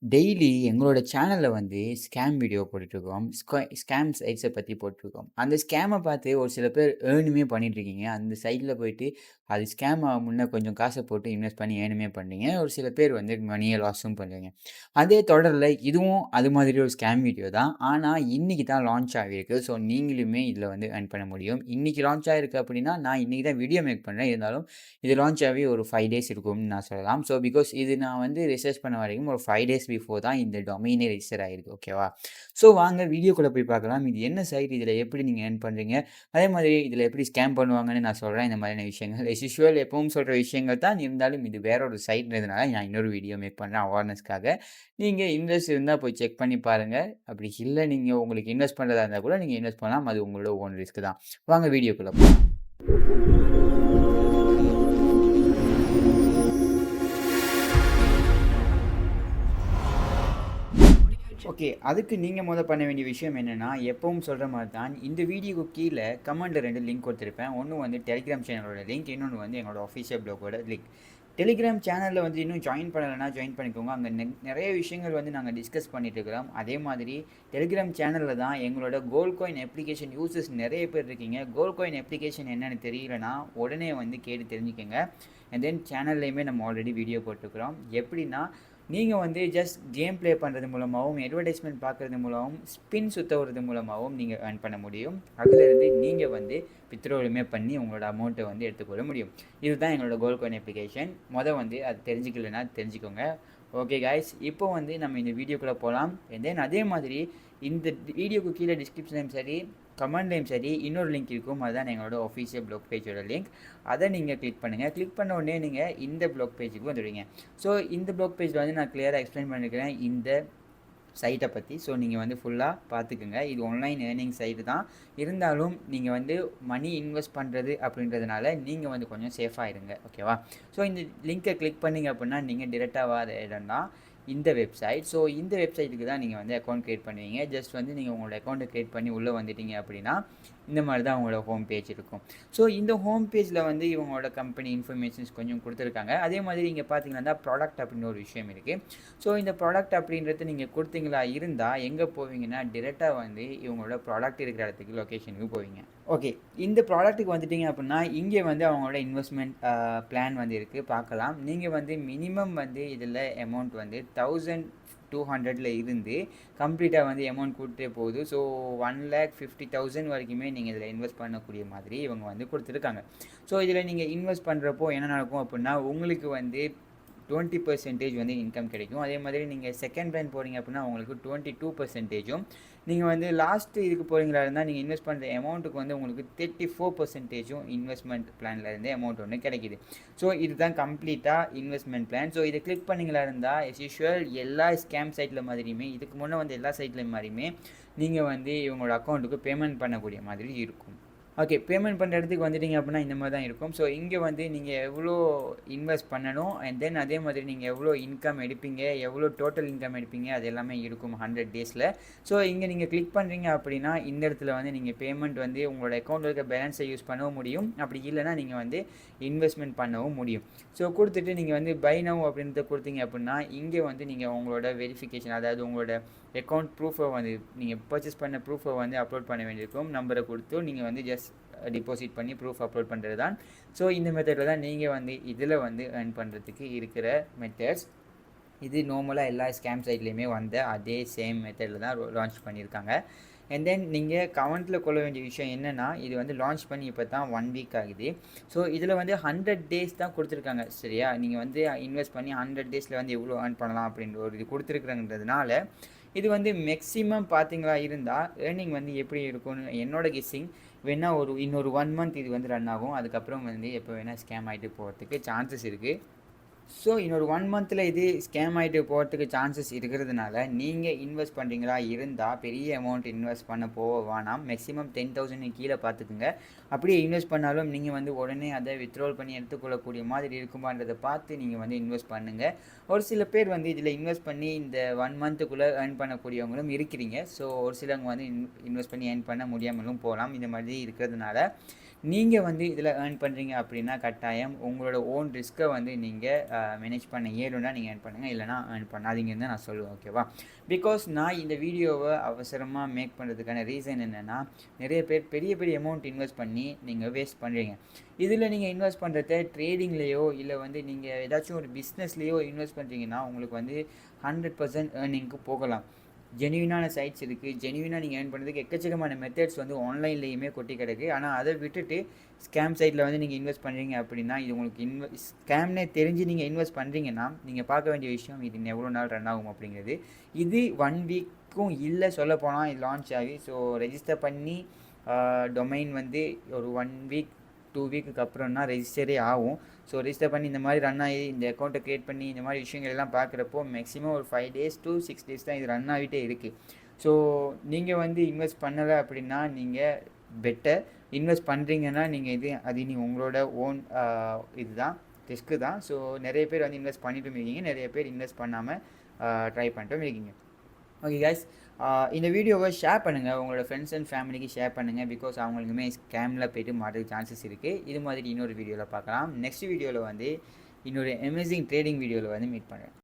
Daily எங்களோட சேனல்ல வந்து ஸ்கேம் வீடியோ போட்டுட்ருக்கோம். ஸ்கேம் சைட்ஸ பத்தி போட்டுருக்கோம். அந்த ஸ்கேம பார்த்து ஒரு சில பேர் ஏர்னுமே பண்ணிட்டுருக்கீங்க. அந்த சைட்ல போயிட்டு அது ஸ்கேம் முன்ன கொஞ்சம் காச போட்டு இன்வெஸ்ட் பண்ணி ஏர்னுமே பண்றீங்க. ஒரு சில பேர் வந்து மணிய லாஸும் பண்றீங்க. அதே தொடர்ல இதுவும் அது மாதிரி ஒரு ஸ்கேம் வீடியோ தான். ஆனா இன்னைக்கு தான் லான்ச் ஆகியிருக்கு. ஸோ நீங்களுமே இதில வந்து ஏர்ன் பண்ண முடியும். இன்னைக்கு லான்ச் ஆயிருக்கு அப்படின்னா, நான் இன்னைக்கு தான் வீடியோ மேக் பண்றேன். இருந்தாலும் இது லான்ச் ஆகி ஒரு 5 டேஸ் இருக்கும்னு நான் சொல்லலாம். ஸோ பிகாஸ் இது நான் வந்து ரிசர்ச் பண்ண வரைக்கும் ஒரு 5 டேஸ் பிஃபோர் தான் இந்த டொமைனே ரெஜிஸ்டர் ஆயிருக்கு. ஓகேவா? ஸோ வாங்க வீடியோக்குள்ள போய் பார்க்கலாம். இது என்ன சைட்? இதில எப்படி நீங்க ஏர்ன் பண்றீங்க? அதே மாதிரி இதில எப்படி ஸ்கேம் பண்ணுவாங்கன்னு நான் சொல்றேன். இந்த மாதிரியான விஷயங்கள். அஸ் யூசுவல் எப்பவும் சொல்ற விஷயங்கள் தான். இருந்தாலும் இது வேற ஒரு சைட்ன்றதுனால நான் இன்னொரு வீடியோ மேக் பண்றேன் அவேர்னஸ்க்காக. நீங்க இன்ட்ரெஸ்ட் இருந்தா போய் செக் பண்ணி பாருங்க. அப்படி இல்ல நீங்க உங்களுக்கு இன்வெஸ்ட் பண்றதா இருந்தா கூட நீங்க இன்வெஸ்ட் பண்ணலாம். அது உங்களோட ஓன் ரிஸ்க் தான். வாங்க வீடியோக்குள்ள போலாம். ஓகே. அதுக்கு நீங்க பண்ண வேண்டிய விஷயம் என்னன்னா, எப்பவும் சொல்ற மாரி தான் இந்த வீடியோக்கு கீழ கமெண்ட்ல 2 லிங்க் குடுத்திருப்பேன். ஒண்ணு வந்து டெலிகிராம் சேனலோட லிங்க். இன்னொன்னு வந்து எங்களோட அஃபிஷியல் ப்ளாகோட லிங்க். டெலிகிராம் சேனல்ல வந்து இன்னும் ஜாயின் பண்ணலன்னா ஜாயின் பண்ணிக்கோங்க. அங்க நெறைய விஷயங்கள் வந்து நாங்க டிஸ்கஸ் பண்ணிட்டு இருக்கிறோம். அதே மாதிரி டெலிகிராம் சேனல்ல தான் எங்களோட கோல்ட் காயின் அப்ளிகேஷன் யூசர்ஸ் நெறைய பேர் இருக்கீங்க. கோல்ட் காயின் அப்ளிகேஷன் என்னன்னு தெரியலன்னா, உடனே வந்து கேட்டு தெரிஞ்சுக்கங்க. அண்ட் தென் சேனல்லயுமே நம்ம ஆல்ரெடி வீடியோ போட்டுருக்கிறோம். எப்படின்னா, நீங்க வந்து ஜஸ்ட் கேம் ப்ளே பண்றது மூலமாவும், அட்வர்டைஸ்மென்ட் பார்க்கறது மூலமாவும், ஸ்பின் சுத்த விடுறது மூலமாவும் நீங்க ஏர்ன் பண்ண முடியும். அதிலிருந்து நீங்க வந்து வித்ட்ராவுலுமே பண்ணி உங்களோட அமௌண்ட்ட வந்து எடுத்துக்கொள்ள முடியும். இதுதான் எங்களோட கோல்ட் காயின் அப்ளிகேஷன். வந்து அது தெரிஞ்சுக்கலன்னா தெரிஞ்சுக்கோங்க. ஓகே காய்ஸ், இப்போ வந்து நம்ம இந்த வீடியோக்குள்ள போலாம். அண்ட் தென் அதே மாதிரி இந்த வீடியோக்கு கீழ டிஸ்கிரிப்ஷன்லயும் சரி, கமெண்ட்லயும் சரி இன்னொரு லிங்க் இருக்கும். அதுதான் எங்களோட அஃபிஷியல் ப்ளாக் பேஜோட லிங்க். அத நீங்க கிளிக் பண்ணுங்க. கிளிக் பண்ண உடனே நீங்க இந்த ப்ளாக் பேஜுக்கு வந்துடுவீங்க. ஸோ இந்த ப்ளாக் பேஜ்ல வந்து நான் கிளியரா எக்ஸ்பிளைன் பண்ணியிருக்கிறேன் இந்த சைட்டை பற்றி. ஸோ நீங்கள் வந்து ஃபுல்லாக பார்த்துக்குங்க. இது ஆன்லைன் ஏர்னிங் சைட்டு தான். இருந்தாலும் நீங்கள் வந்து மணி இன்வெஸ்ட் பண்ணுறது அப்படின்றதுனால நீங்கள் வந்து கொஞ்சம் சேஃபாக இருங்க. ஓகேவா? ஸோ இந்த லிங்க்கை கிளிக் பண்ணிங்க அப்படின்னா நீங்கள் டிரெக்டாக வர இடம் தான் இந்த வெப்சைட். ஸோ இந்த வெப்சைட்டுக்கு தான் நீங்கள் வந்து அக்கௌண்ட் க்ரியேட் பண்ணுவீங்க. ஜஸ்ட் வந்து நீங்கள் உங்களோட அக்கௌண்ட்டை க்ரியேட் பண்ணி உள்ளே வந்துட்டீங்க அப்படின்னா இந்த மாதிரி தான் உங்களோட ஹோம் பேஜ் இருக்கும். ஸோ இந்த ஹோம் பேஜில் வந்து இவங்களோட கம்பெனி இன்ஃபர்மேஷன்ஸ் கொஞ்சம் கொடுத்துருக்காங்க. அதே மாதிரி இங்கே பார்த்தீங்கன்னா ப்ராடக்ட் அப்படின்னு ஒரு விஷயம் இருக்குது. ஸோ இந்த ப்ராடக்ட் அப்படின்றது நீங்கள் கொடுத்தீங்களா இருந்தால் எங்கே போவீங்கன்னா டிரெக்டாக வந்து இவங்களோட ப்ராடக்ட் இருக்கிற இடத்துக்கு லொக்கேஷனுக்கு போவீங்க. ஓகே, இந்த ப்ராடக்ட்டுக்கு வந்துட்டீங்க அப்படின்னா இங்கே வந்து அவங்களோட இன்வெஸ்ட்மெண்ட் பிளான் வந்து இருக்குது, பார்க்கலாம். நீங்கள் வந்து மினிமம் வந்து இதில் அமௌண்ட் வந்து 1200 இருந்து கம்ப்ளீட்டாக வந்து அமௌண்ட் கூட்டே போகுது. ஸோ 1,50,000 வரைக்குமே நீங்கள் இதில் இன்வெஸ்ட் பண்ணக்கூடிய மாதிரி இவங்க வந்து கொடுத்துருக்காங்க. ஸோ இதில் நீங்கள் இன்வெஸ்ட் பண்ணுறப்போ என்ன நடக்கும் அப்படின்னா உங்களுக்கு வந்து 20% வந்து இன்கம் கிடைக்கும். அதே மாதிரி நீங்கள் செகண்ட் பிளான் போகிறீங்க அப்படின்னா உங்களுக்கு 22%. நீங்கள் வந்து லாஸ்ட்டு இதுக்கு போகிறீங்களா இருந்தால் நீங்கள் இன்வெஸ்ட் பண்ணுற அமௌண்ட்டுக்கு வந்து உங்களுக்கு 34% இன்வெஸ்ட்மெண்ட் பிளான்லேருந்து அமௌண்ட் ஒன்று கிடைக்கிது. ஸோ இதுதான் கம்ப்ளீட்டாக இன்வெஸ்ட்மெண்ட் பிளான். ஸோ இதை கிளிக் பண்ணிங்களா இருந்தால் எஸ் யூஷுவல் எல்லா ஸ்கேம் சைட்டில் மாதிரியுமே இதுக்கு முன்னே வந்து எல்லா சைட்டில் மாதிரியுமே நீங்கள் வந்து இவங்களோட அக்கௌண்ட்டுக்கு பேமெண்ட் பண்ணக்கூடிய மாதிரி இருக்கும். ஓகே, பேமெண்ட் பண்ணுற இடத்துக்கு வந்துட்டீங்க அப்படின்னா இந்த மாதிரி தான் இருக்கும். ஸோ இங்கே வந்து நீங்கள் எவ்வளோ இன்வெஸ்ட் பண்ணணும், அண்ட் தென் அதே மாதிரி நீங்கள் எவ்வளோ இன்கம் எடுப்பீங்க, எவ்வளோ டோட்டல் இன்கம் எடுப்பீங்க, அது எல்லாமே இருக்கும் 100 டேஸில். ஸோ இங்கே நீங்கள் கிளிக் பண்ணுறீங்க அப்படின்னா இந்த இடத்துல வந்து நீங்கள் பேமெண்ட் வந்து உங்களோட அக்கௌண்ட்டில் இருக்க பேலன்ஸை யூஸ் பண்ணவும் முடியும். அப்படி இல்லைனா நீங்கள் வந்து இன்வெஸ்ட்மெண்ட் பண்ணவும் முடியும். ஸோ கொடுத்துட்டு நீங்கள் வந்து பை நவ் அப்படின்றத கொடுத்தீங்க அப்படின்னா இங்கே வந்து நீங்கள் உங்களோட வெரிஃபிகேஷன், அதாவது உங்களோட அக்கௌண்ட் ப்ரூஃபை வந்து நீங்கள் பர்ச்சேஸ் பண்ண ப்ரூஃபை வந்து அப்லோட் பண்ண வேண்டியிருக்கும். நம்பரை கொடுத்து நீங்கள் வந்து ஜஸ்ட் டிபாசிட் பண்ணி ப்ரூஃப் அப்லோட் பண்ணுறது தான். ஸோ இந்த மெத்தடில் தான் நீங்கள் வந்து இதில் வந்து ஏர்ன் பண்ணுறதுக்கு இருக்கிற மெத்தட்ஸ். இது நார்மலாக எல்லா ஸ்கேம் சைட்லேயுமே வந்த அதே சேம் மெத்தடில் தான் லான்ச் பண்ணியிருக்காங்க. அண்ட் தென் நீங்கள் கமெண்ட்டில் கொள்ள வேண்டிய விஷயம் என்னென்னா, இது வந்து லான்ச் பண்ணி இப்போ தான் 1 வீக் ஆகுது. ஸோ இதில் வந்து 100 டேஸ் தான் கொடுத்துருக்காங்க. சரியா? நீங்கள் வந்து இன்வெஸ்ட் பண்ணி 100 டேஸில் வந்து எவ்வளோ ஏர்ன் பண்ணலாம் அப்படின்ற ஒரு இது கொடுத்துருக்குறதுனால இது வந்து மேக்ஸிமம் பார்த்தீங்களா இருந்தால் ஏர்னிங் வந்து எப்படி இருக்கும்னு என்னோட கெஸ்ஸிங். வேணால் இன்னொரு 1 மந்த் இது வந்து ரன் ஆகும். அதுக்கப்புறம் வந்து எப்போ வேணால் ஸ்கேம் ஆகிட்டு போகிறதுக்கு சான்சஸ் இருக்குது. ஸோ இன்னொரு 1 மந்தில் இது ஸ்கேம் ஆகிட்டு போகிறதுக்கு சான்சஸ் இருக்கிறதுனால நீங்கள் இன்வெஸ்ட் பண்ணுறீங்களா இருந்தால் பெரிய அமௌண்ட் இன்வெஸ்ட் பண்ண போக வேணாம். மேக்ஸிமம் 10,000 கீழே பார்த்துக்குங்க. அப்படியே இன்வெஸ்ட் பண்ணாலும் நீங்கள் வந்து உடனே அதை வித்ட்ரால் பண்ணி எடுத்துக்கொள்ளக்கூடிய மாதிரி இருக்குமான்றதை பார்த்து நீங்கள் வந்து இன்வெஸ்ட் பண்ணுங்கள். ஒரு சில பேர் வந்து இதில் இன்வெஸ்ட் பண்ணி இந்த 1 மந்த்துக்குள்ளே ஏர்ன் பண்ணக்கூடியவங்களும் இருக்கிறீங்க. ஸோ ஒரு சிலவங்க வந்து இன்வெஸ்ட் பண்ணி ஏர்ன் பண்ண முடியாமலும் போகலாம். இந்த மாதிரி இருக்கிறதுனால நீங்கள் வந்து இதில் ஏர்ன் பண்ணுறீங்க அப்படின்னா கட்டாயம் உங்களோட ஓன் ரிஸ்க்கை வந்து நீங்கள் மேனேஜ் பண்ண இயலும்னா நீங்கள் ஏர்ன் பண்ணுங்கள், இல்லைனா ஏர்ன் பண்ணாதீங்கன்னு தான் நான் சொல்லுவேன். ஓகேவா? பிகாஸ் நான் இந்த வீடியோவை அவசரமாக மேக் பண்ணுறதுக்கான ரீசன் என்னென்னா, நிறைய பேர் பெரிய பெரிய அமௌண்ட் இன்வெஸ்ட் பண்ணி நீங்கள் வேஸ்ட் பண்ணுறீங்க. இதில் நீங்கள் இன்வெஸ்ட் பண்ணுறத ட்ரேடிங்லேயோ இல்லை வந்து நீங்கள் ஏதாச்சும் ஒரு பிஸ்னஸ்லேயோ இன்வெஸ்ட் பண்ணுறீங்கன்னா உங்களுக்கு வந்து 100% ஏர்னிங்க்கு போகலாம். ஜென்யூனான சைட்ஸ் இருக்குது, ஜென்யூனாக நீங்கள் ஏர்ன் பண்ணுறதுக்கு எக்கச்சக்கமான மெத்தட்ஸ் வந்து ஆன்லைன்லேயுமே கொட்டி கிடக்கு. ஆனால் அதை விட்டுட்டு ஸ்கேம் சைட்டில் வந்து நீங்கள் இன்வெஸ்ட் பண்ணுறீங்க அப்படின்னா, இது உங்களுக்கு ஸ்கேம்னே தெரிஞ்சு நீங்கள் இன்வெஸ்ட் பண்ணுறீங்கன்னா நீங்கள் பார்க்க வேண்டிய விஷயம் இது எவ்வளோ நாள் ரன் ஆகும் அப்படிங்கிறது. இது 1 வீக்கும் இல்லை சொல்லப்போனால் இது லான்ச் ஆகி. ஸோ ரெஜிஸ்டர் பண்ணி டொமைன் வந்து ஒரு 1 வீக் 2 வீக்குக்கு அப்புறம்னா ரெஜிஸ்டரே ஆகும். ஸோ ரெஜிஸ்டர் பண்ணி இந்த மாதிரி ரன் ஆகி இந்த அக்கௌண்ட்டை க்ரியேட் பண்ணி இந்த மாதிரி விஷயங்கள் எல்லாம் பார்க்குறப்போ மேக்ஸிமம் ஒரு 5 days to 6 days தான் இது ரன் ஆகிட்டே இருக்குது. ஸோ நீங்கள் வந்து இன்வெஸ்ட் பண்ணலை அப்படின்னா நீங்கள் பெட்டர், இன்வெஸ்ட் பண்ணுறீங்கன்னா நீங்கள் அது நீ உங்களோட ஓன் இதுதான் ரிஸ்க்கு தான். ஸோ நிறைய பேர் வந்து இன்வெஸ்ட் பண்ணிட்டும் இருக்கீங்க, நிறைய பேர் இன்வெஸ்ட் பண்ணாமல் ட்ரை பண்ணிட்டும் இருக்கீங்க. ஓகே கைஸ், இந்த வீடியோவை ஷேர் பண்ணுங்கள், உங்களோட ஃப்ரெண்ட்ஸ் அண்ட் ஃபேமிலிக்கு ஷேர் பண்ணுங்கள். பிகாஸ் அவங்களுக்குமே ஸ்கேமில் போய்ட்டு மாட்டுறதுக்கு சான்சஸ் இருக்குது. இது மாதிரி இன்னொரு வீடியோவில் பார்க்கலாம். நெக்ஸ்ட் வீடியோவில் வந்து இன்னொரு அமேசிங் ட்ரேடிங் வீடியோவில் வந்து மீட் பண்ணுறேன்.